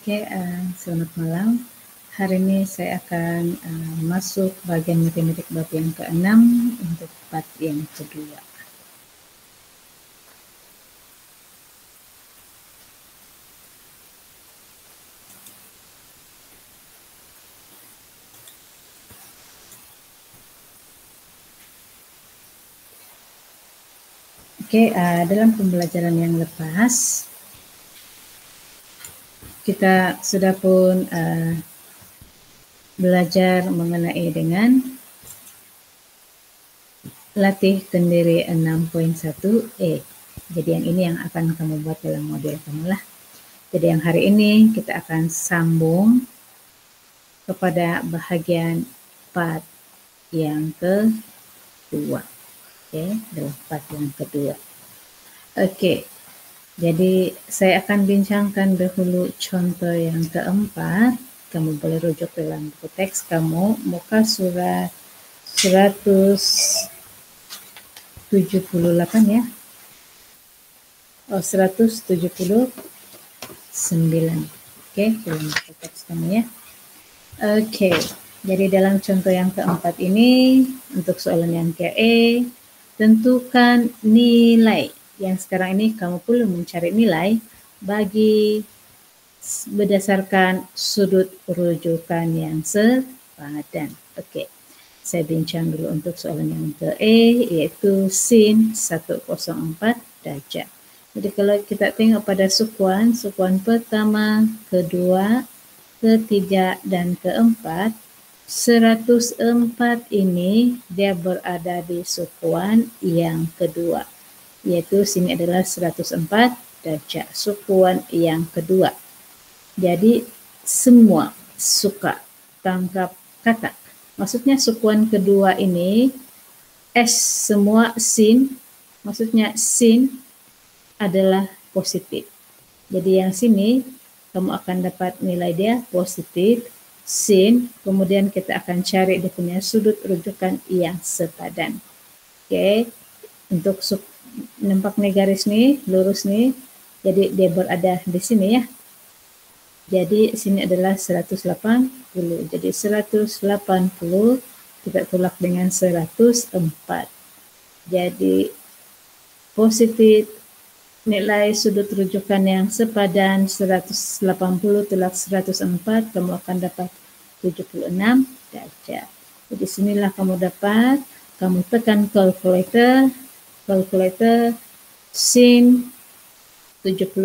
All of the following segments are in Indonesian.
Oke, selamat malam. Hari ini saya akan masuk bagian matematik bab yang ke-6 untuk part yang kedua. Oke, dalam pembelajaran yang lepas kita sudah pun belajar mengenai dengan latih tendiri 6.1e. Jadi yang ini yang akan kamu buat dalam modul kamu lah. Jadi yang hari ini kita akan sambung kepada bahagian part yang kedua. Oke, dalam part yang kedua. Oke, jadi saya akan bincangkan dahulu contoh yang keempat. Kamu boleh rujuk dalam buku teks kamu, muka surat 178 ya. Oh, 179. Oke, dalam buku teks kamu ya. Oke, jadi dalam contoh yang keempat ini, untuk soalan yang ke-E, tentukan nilai. Yang sekarang ini kamu perlu mencari nilai bagi berdasarkan sudut rujukan yang sepadan. Oke, saya bincang dulu untuk soalan yang ke-E, yaitu sin 104 derajat. Jadi kalau kita tengok pada sukuan pertama, kedua, ketiga, dan keempat, 104 ini dia berada di sukuan yang kedua, yaitu sini adalah 104 derajat, sukuan yang kedua. Jadi semua suka tangkap kata. Maksudnya sukuan kedua ini S semua sin, maksudnya sin adalah positif. Jadi yang sini kamu akan dapat nilai dia positif, sin, kemudian kita akan cari dia punya sudut rujukan yang sepadan. Oke, untuk nampak nih garis nih, lurus nih, jadi dia berada di sini ya. Jadi sini adalah 180, jadi 180 kita tolak dengan 104. Jadi positif nilai sudut rujukan yang sepadan 180 tolak 104, kamu akan dapat 76 derajat. Jadi sinilah kamu dapat, kamu tekan kalkulator sin 76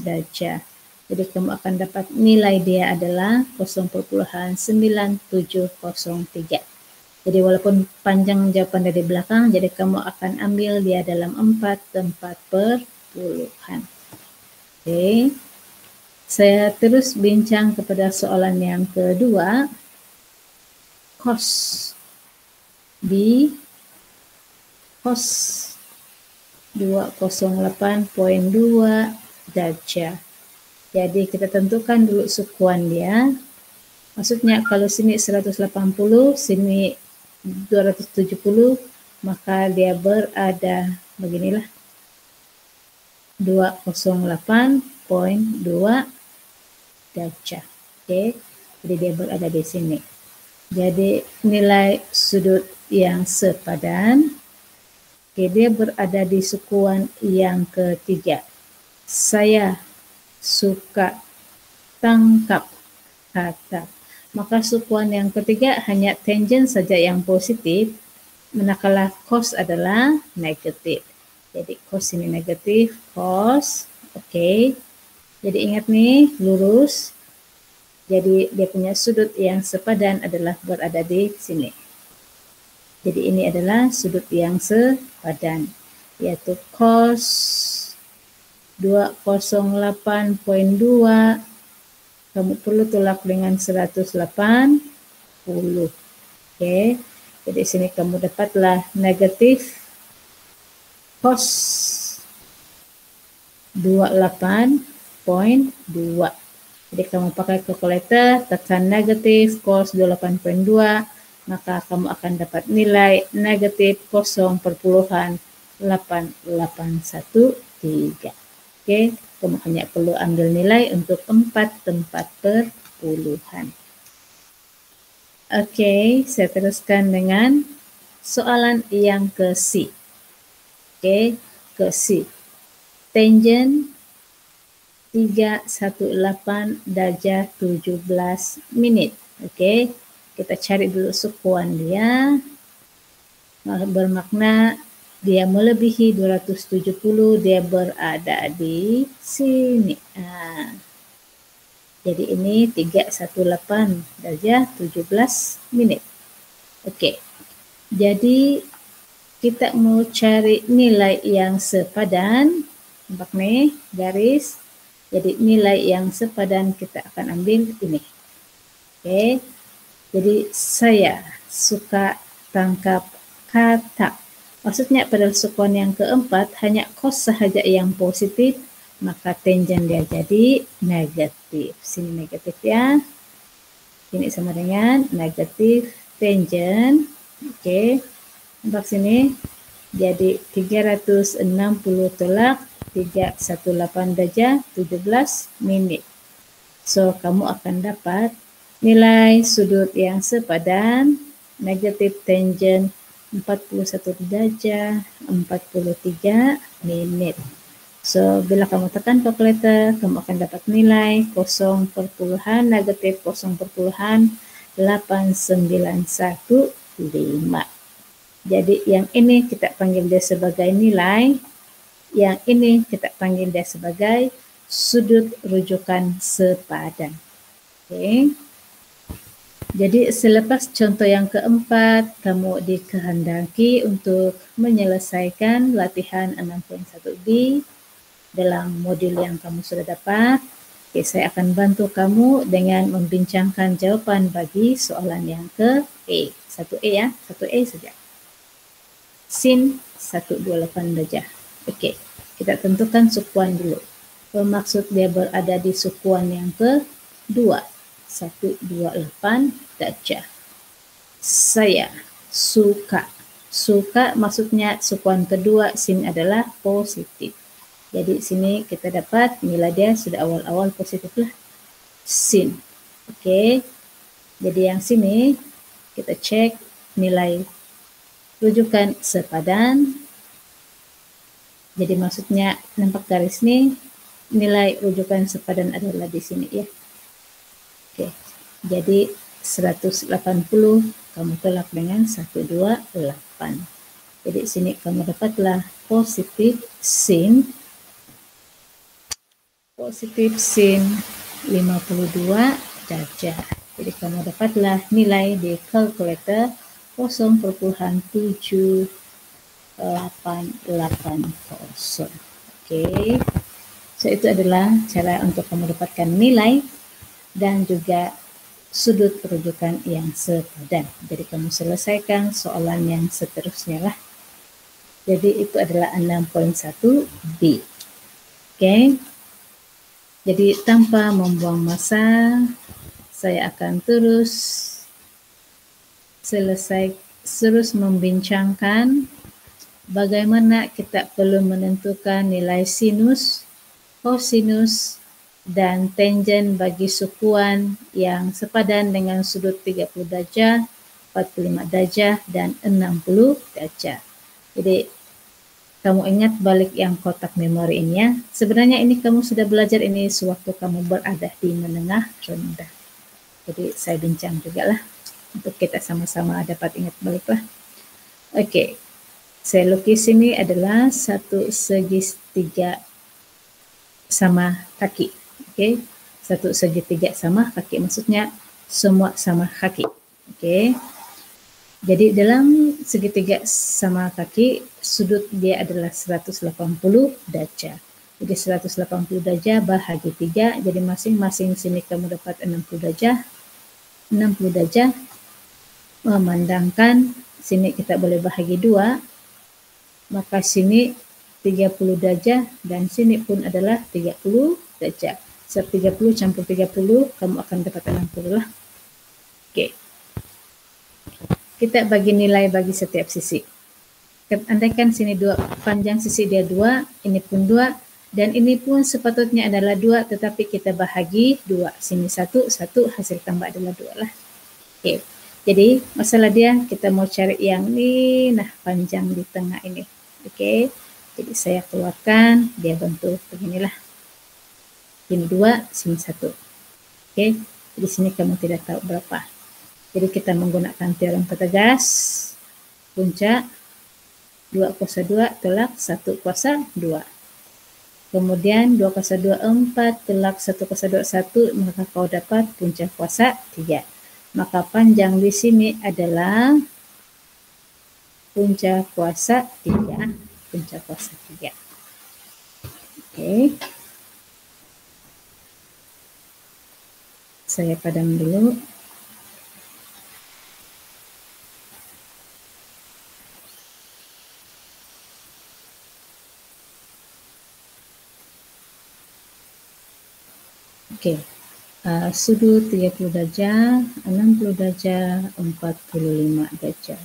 derajat. Jadi kamu akan dapat nilai dia adalah 0,9703. Jadi walaupun panjang jawaban dari belakang, jadi kamu akan ambil dia dalam 4 tempat perpuluhan. Oke, saya terus bincang kepada soalan yang kedua. Cos B cos 208.2 derajat. Jadi kita tentukan dulu sukuan dia. Maksudnya kalau sini 180, sini 270, maka dia berada beginilah. 208.2 derajat. Oke, jadi dia berada di sini. Jadi nilai sudut yang sepadan, oke, dia berada di sukuan yang ketiga. Saya suka tangkap kata. Maka sukuan yang ketiga hanya tangen saja yang positif, manakala cos adalah negatif. Jadi cos ini negatif, cos, oke. Jadi ingat nih, lurus. Jadi dia punya sudut yang sepadan adalah berada di sini. Jadi ini adalah sudut yang sepadan, yaitu cos 208.2, kamu perlu tolak dengan 180. Oke, jadi sini kamu dapatlah negatif cos 28.2. Jadi kamu pakai kalkulator, tekan negatif cos 28.2, maka kamu akan dapat nilai negatif 0,8813. Oke, kamu hanya perlu ambil nilai untuk 4 tempat perpuluhan. Oke, saya teruskan dengan soalan yang ke C. Oke, ke C. Tangent 318 darjah 17 minit. Oke, kita cari dulu sukuan dia. Bermakna dia melebihi 270, dia berada di sini. Jadi ini 318 darjah 17 menit. Oke. Jadi kita mau cari nilai yang sepadan. Nampak nih garis. Jadi nilai yang sepadan kita akan ambil ini. Oke. Jadi saya suka tangkap kata. Maksudnya pada sukuan yang keempat hanya cos sahaja yang positif, maka tangent dia jadi negatif. Sini negatif ya. Ini sama dengan negatif tangent. Oke. Nampak sini. Jadi 360 tolak 318 darjah 17 menit. So, kamu akan dapat nilai sudut yang sepadan negatif tangent 41 darjah 43 menit. So, bila kamu tekan kalkulator, kamu akan dapat nilai 0, negatif 0,8915. Jadi yang ini kita panggil dia sebagai nilai, yang ini kita panggil dia sebagai sudut rujukan sepadan. Oke. Jadi selepas contoh yang keempat, kamu dikehendaki untuk menyelesaikan latihan 6.1b dalam modul yang kamu sudah dapat. Oke, saya akan bantu kamu dengan membincangkan jawaban bagi soalan yang ke E. 1E ya, 1E saja. Sin 128 darjah. Oke, kita tentukan sukuan dulu. Bermaksud dia berada di sukuan yang kedua. 128 darjah. Saya suka. Suka maksudnya sukuan kedua sin adalah positif. Jadi sini kita dapat nilai dia sudah awal-awal positif lah. Sin. Oke. Jadi yang sini kita cek nilai rujukan sepadan. Jadi maksudnya nampak garis nih, nilai rujukan sepadan adalah di sini ya. Oke, jadi 180 kamu tolak dengan 128. Jadi sini kamu dapatlah positif sin 52 darjah. Jadi kamu dapatlah nilai di kalkulator 0,7880. Oke. So itu adalah cara untuk kamu dapatkan nilai dan juga sudut rujukan yang sepadan. Jadi kamu selesaikan soalan yang seterusnya lah. Jadi itu adalah 6.1b. Oke. Jadi tanpa membuang masa, saya akan terus membincangkan bagaimana kita perlu menentukan nilai sinus, kosinus, dan tangent bagi sukuan yang sepadan dengan sudut 30 darjah, 45 darjah, dan 60 darjah. Jadi, kamu ingat balik yang kotak memori ini ya. Sebenarnya ini kamu sudah belajar ini sewaktu kamu berada di menengah rendah. Jadi, saya bincang juga lah untuk kita sama-sama dapat ingat balik lah. Oke, saya lukis ini adalah satu segitiga sama kaki. Oke, satu segitiga sama kaki, maksudnya semua sama kaki. Oke, jadi dalam segitiga sama kaki, sudut dia adalah 180 darjah. Jadi 180 darjah bahagi 3, jadi masing-masing sini kamu dapat 60 darjah. 60 darjah, memandangkan sini kita boleh bahagi 2, maka sini 30 darjah dan sini pun adalah 30 darjah. 30 campur 30, kamu akan dapat 60 lah. Oke. Kita bagi nilai bagi setiap sisi. Andaikan sini 2, panjang sisi dia 2, ini pun 2, Dan ini pun sepatutnya adalah 2, tetapi kita bahagi 2. Sini 1, 1, hasil tambah adalah 2 lah. Oke, jadi masalah dia kita mau cari yang ini, nah panjang di tengah ini. Oke, jadi saya keluarkan, dia bentuk beginilah. Ini 2, sini 1. Oke, di sini kamu tidak tahu berapa. Jadi kita menggunakan teorem Pythagoras, puncak 2 kuasa 2 tolak 1 kuasa 2. Kemudian 2 kuasa 2, 4, tolak 1 kuasa 2, 1, maka kau dapat puncak kuasa 3. Maka panjang di sini adalah puncak kuasa 3. Puncak kuasa 3. Oke. Saya padam dulu. Oke, sudut 30 derajat, 60 derajat, 45 derajat.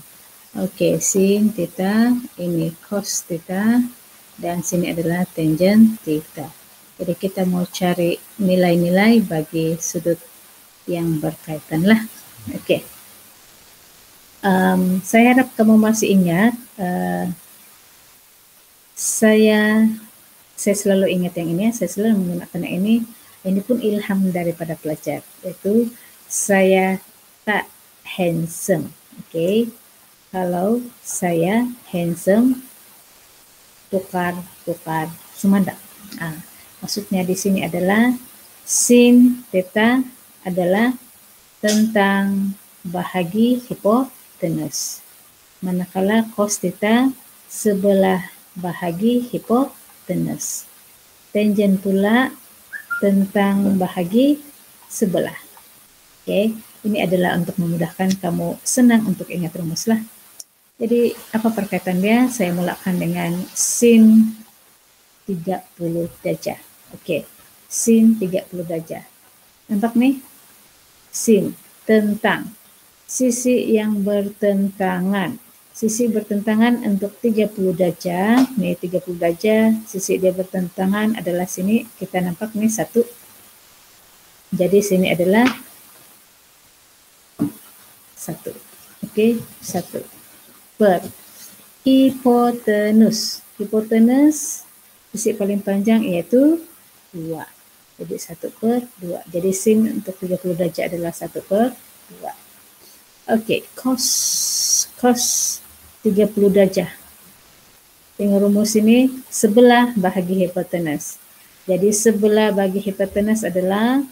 Oke, sin theta, ini cos theta, dan sini adalah tangent theta. Jadi kita mau cari nilai-nilai bagi sudut yang berkaitan lah. Oke, saya harap kamu masih ingat, saya selalu ingat yang ini, saya selalu menggunakan ini. Ini pun ilham daripada pelajar, yaitu saya tak handsome. Oke, kalau saya handsome, tukar sumanda. Maksudnya di sini adalah sin theta adalah tentang bahagi hipotenus, manakala cos theta sebelah bahagi hipotenus. Tangent pula tentang bahagi sebelah. Oke, ini adalah untuk memudahkan kamu senang untuk ingat rumus lah. Jadi apa perkaitannya? Saya mulakan dengan sin 30 derajat. Oke, sin 30 derajat. Nampak nih? Sin tentang sisi yang bertentangan. Sisi bertentangan untuk 30 derajat, nih 30 derajat, sisi dia bertentangan adalah sini, kita nampak nih 1. Jadi sini adalah 1. Oke, 1. Per hipotenus. Hipotenus sisi paling panjang yaitu 2. Jadi 1/2. Jadi sin untuk 30 derajat adalah 1/2. Oke, cos 30 derajat. Tengok rumus ini, sebelah bahagi hipotenus. Jadi sebelah bagi hipotenus adalah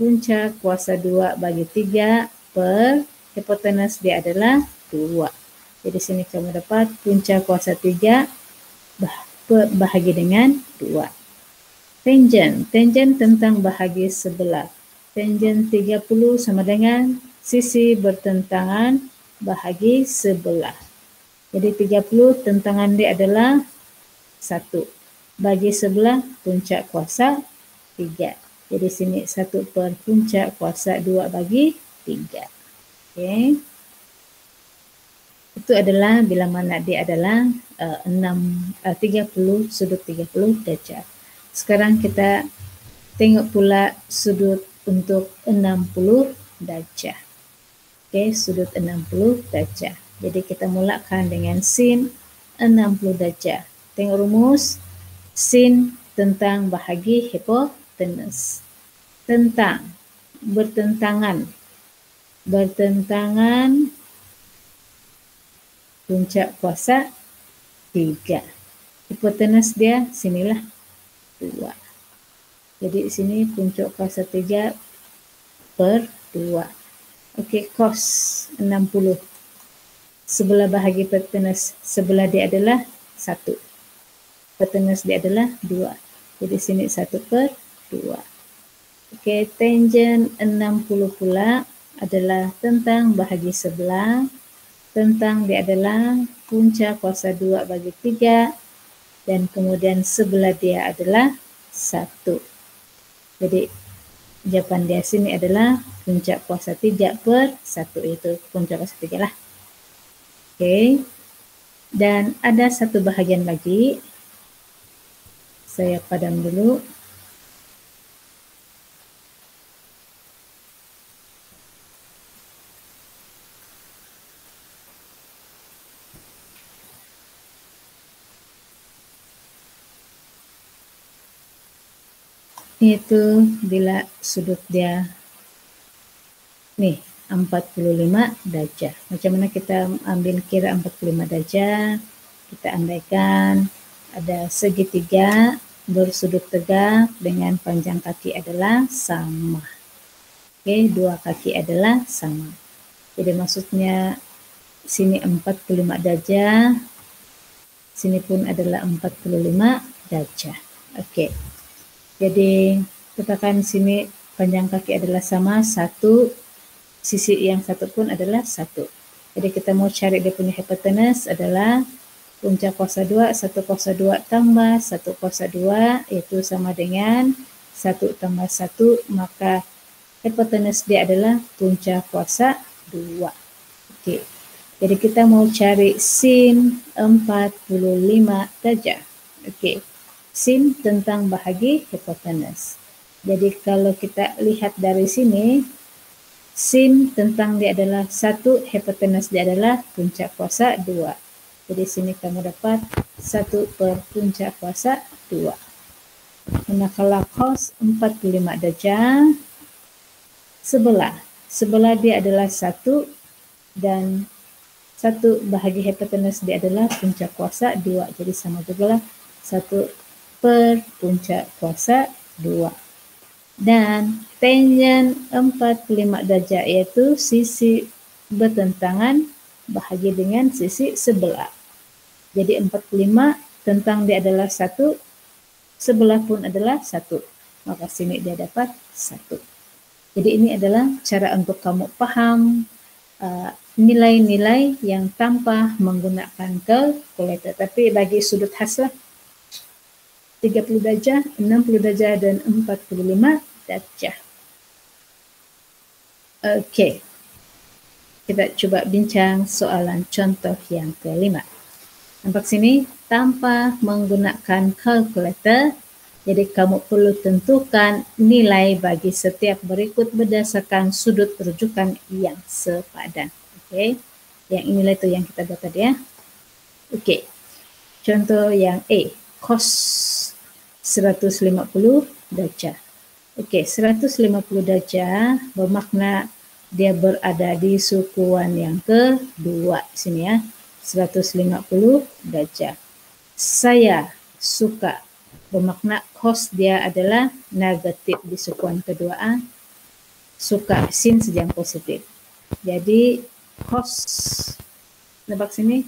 puncak kuasa 2 bagi 3 per hipotenus dia adalah 2. Jadi sini kamu dapat puncak kuasa 3 bahagi dengan 2. Tangent tentang bahagi sebelah. Tangent 30 sama dengan sisi bertentangan bahagi sebelah. Jadi 30 tentangan dia adalah 1. Bagi sebelah puncak kuasa 3. Jadi sini 1 per puncak kuasa 2 bagi 3. Oke. Itu adalah bila mana dia adalah 30, sudut 30 derajat. Sekarang kita tengok pula sudut untuk 60 derajat. Oke, sudut 60 derajat. Jadi kita mulakan dengan sin 60 derajat. Tengok rumus, sin tentang bahagi hipotenus. Tentang, bertentangan puncak kuasa 3. Hipotenus dia sinilah 2. Jadi sini puncak kuasa 3 per 2. Oke, cos 60. Sebelah bahagi hipotenus, sebelah dia adalah 1. Hipotenus dia adalah 2. Jadi sini 1/2. Oke, tangent 60 pula adalah tentang bahagi sebelah. Tentang dia adalah puncak kuasa 2 bagi 3. Dan kemudian sebelah dia adalah 1. Jadi jawaban dia sini adalah puncak kuasa 3/1, itu puncak kuasa 3 lah. Oke. Dan ada satu bahagian lagi. Saya padam dulu. Itu bila sudut dia nih 45 derajat. Macam mana kita ambil kira 45 derajat? Kita andaikan ada segitiga bersudut tegak dengan panjang kaki adalah sama. Oke, dua kaki adalah sama. Jadi maksudnya sini 45 derajat, sini pun adalah 45 derajat. Oke. Jadi katakan sini panjang kaki adalah sama, satu, sisi yang satu pun adalah satu. Jadi kita mau cari dia punya hipotenus adalah punca kuasa 2, 1 kuasa 2 tambah 1 kuasa 2, itu sama dengan 1 tambah 1, maka hipotenus dia adalah punca kuasa 2. Oke. Jadi kita mau cari sin 45 derajat. Oke. Sin tentang bahagi hipotenus. Jadi kalau kita lihat dari sini, sin tentang dia adalah 1, hipotenus dia adalah puncak kuasa 2. Jadi sini kamu dapat 1 per puncak kuasa 2. Manakala cos 45 derajat, sebelah dia adalah 1 dan 1 bahagi hipotenus dia adalah puncak kuasa 2. Jadi sama juga lah 1 per puncak kuasa 2. Dan tangen 45 derajat yaitu sisi bertentangan bahagi dengan sisi sebelah. Jadi 45 tentang dia adalah 1, sebelah pun adalah 1. Maka sini dia dapat 1. Jadi ini adalah cara untuk kamu paham nilai-nilai yang tanpa menggunakan kalkulator. Tapi bagi sudut khas lah, 30 derajat, 60 derajat, dan 45 derajat. Oke. Kita coba bincang soalan contoh yang kelima. Nampak sini, tanpa menggunakan kalkulator, jadi kamu perlu tentukan nilai bagi setiap berikut berdasarkan sudut rujukan yang sepadan. Oke, yang inilah itu yang kita buat tadi ya. Oke, contoh yang A, cos 150 derajat. Oke, 150 derajat bermakna dia berada di sukuan yang kedua sini ya. 150 derajat. Saya suka bermakna cos dia adalah negatif di sukuan kedua, suka sin sejam positif. Jadi cos, nampak sini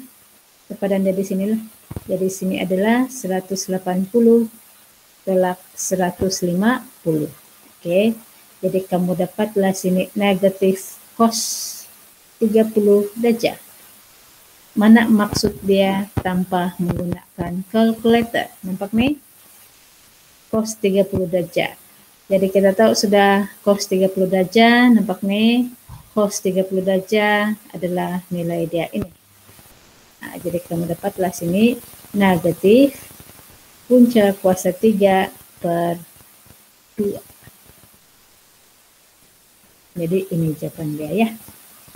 sepadan dari sini lah. Jadi sini adalah 180 tolak 150. Oke. Jadi kamu dapatlah sini negatif cos 30 derajat. Mana maksud dia tanpa menggunakan kalkulator? Nampak nih? Cos 30 derajat. Jadi kita tahu sudah cos 30 derajat, nampak nih? Cos 30 derajat adalah nilai dia ini. Nah, jadi kamu dapatlah sini negatif punca kuasa 3 per 2. Jadi ini jawaban dia ya.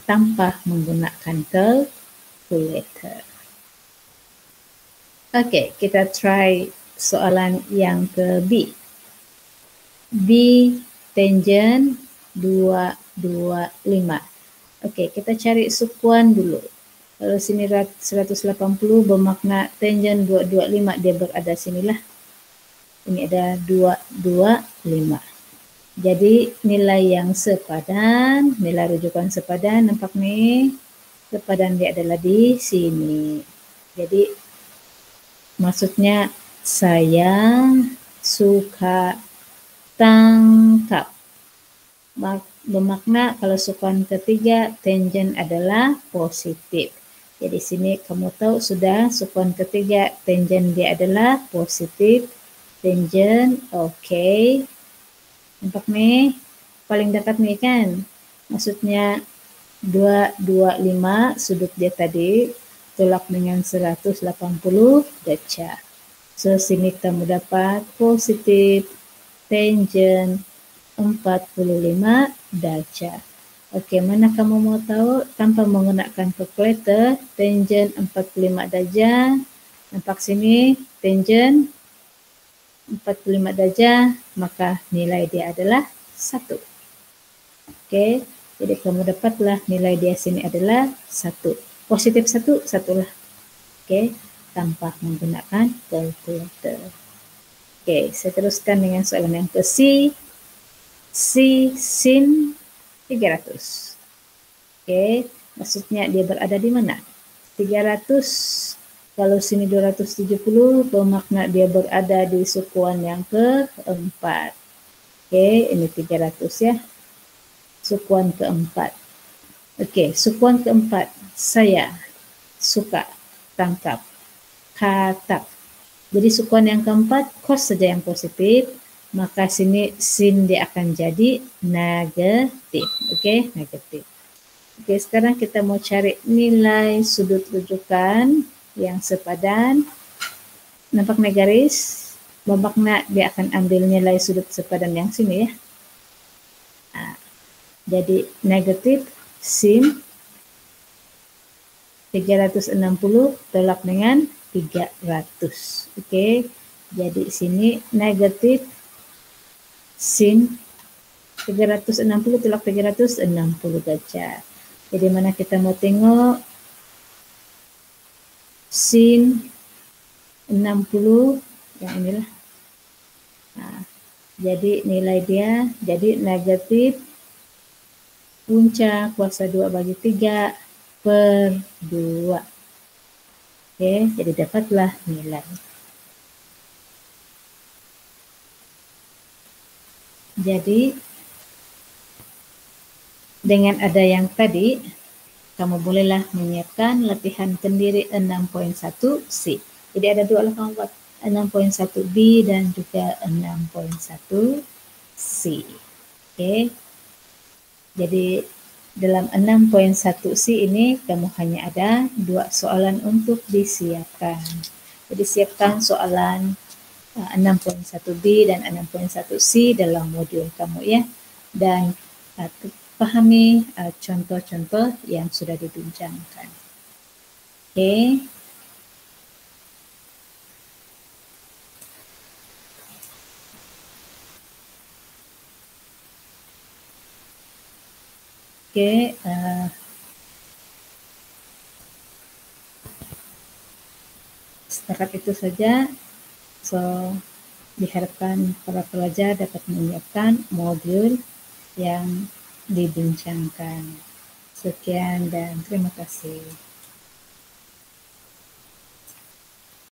Tanpa menggunakan kalkulator. Oke, kita try soalan yang ke B. B tangent 225. Oke, kita cari sukuan dulu. Kalau sini 180 bermakna tangent 225 dia berada sinilah. Ini ada 225. Jadi nilai yang sepadan, nilai rujukan sepadan, nampak nih? Sepadan dia adalah di sini. Jadi maksudnya saya suka tangkap. Bermakna kalau sukuan ketiga tangent adalah positif. Jadi sini kamu tahu sudah sukuan ketiga tangent dia adalah positif. Tangent, oke. Nampak nih? Paling dekat nih kan? Maksudnya 225 sudut dia tadi tolak dengan 180 derajat. So, sini kamu dapat positif tangent 45 derajat. Oke, mana kamu mau tahu tanpa menggunakan kalkulator, tangent 45 derajat. Nampak sini, tangent 45 derajat, maka nilai dia adalah 1. Oke, jadi kamu dapatlah nilai dia sini adalah 1. Positif 1, 1 lah. Oke, tanpa menggunakan kalkulator. Oke, saya teruskan dengan soalan yang ke C. C sin 300. Oke, maksudnya dia berada di mana? 300, kalau sini 270, bermakna dia berada di sukuan yang keempat. Oke, ini 300 ya. Sukuan keempat. Oke, sukuan keempat. Saya suka tangkap katak. Jadi sukuan yang keempat, cos saja yang positif, maka sini sin dia akan jadi negatif. Oke, negatif. Oke, sekarang kita mau cari nilai sudut rujukan yang sepadan. Nampak nih garis? Bermakna dia akan ambil nilai sudut sepadan yang sini ya. Nah, jadi negatif sin 360 tolak dengan 300. Oke, jadi sini negatif sin 360 tolak 360 derajat. Jadi mana kita mau tengok sin 60 yang inilah. Nah, jadi nilai dia jadi negatif punca kuasa 2 bagi 3 per 2. Oke, jadi dapatlah nilai. Jadi dengan ada yang tadi, kamu bolehlah menyiapkan latihan kendiri 6.1 C. Jadi ada dua lah kamu buat, 6.1 B dan juga 6.1 C. Oke. Jadi dalam 6.1 C ini kamu hanya ada 2 soalan untuk disiapkan. Jadi siapkan soalan 6.1 B dan 6.1 C dalam modul kamu ya. Dan pahami contoh-contoh yang sudah dibincangkan. Oke. Oke, setakat itu saja. So, diharapkan para pelajar dapat menyiapkan modul yang dibincangkan. Sekian dan terima kasih.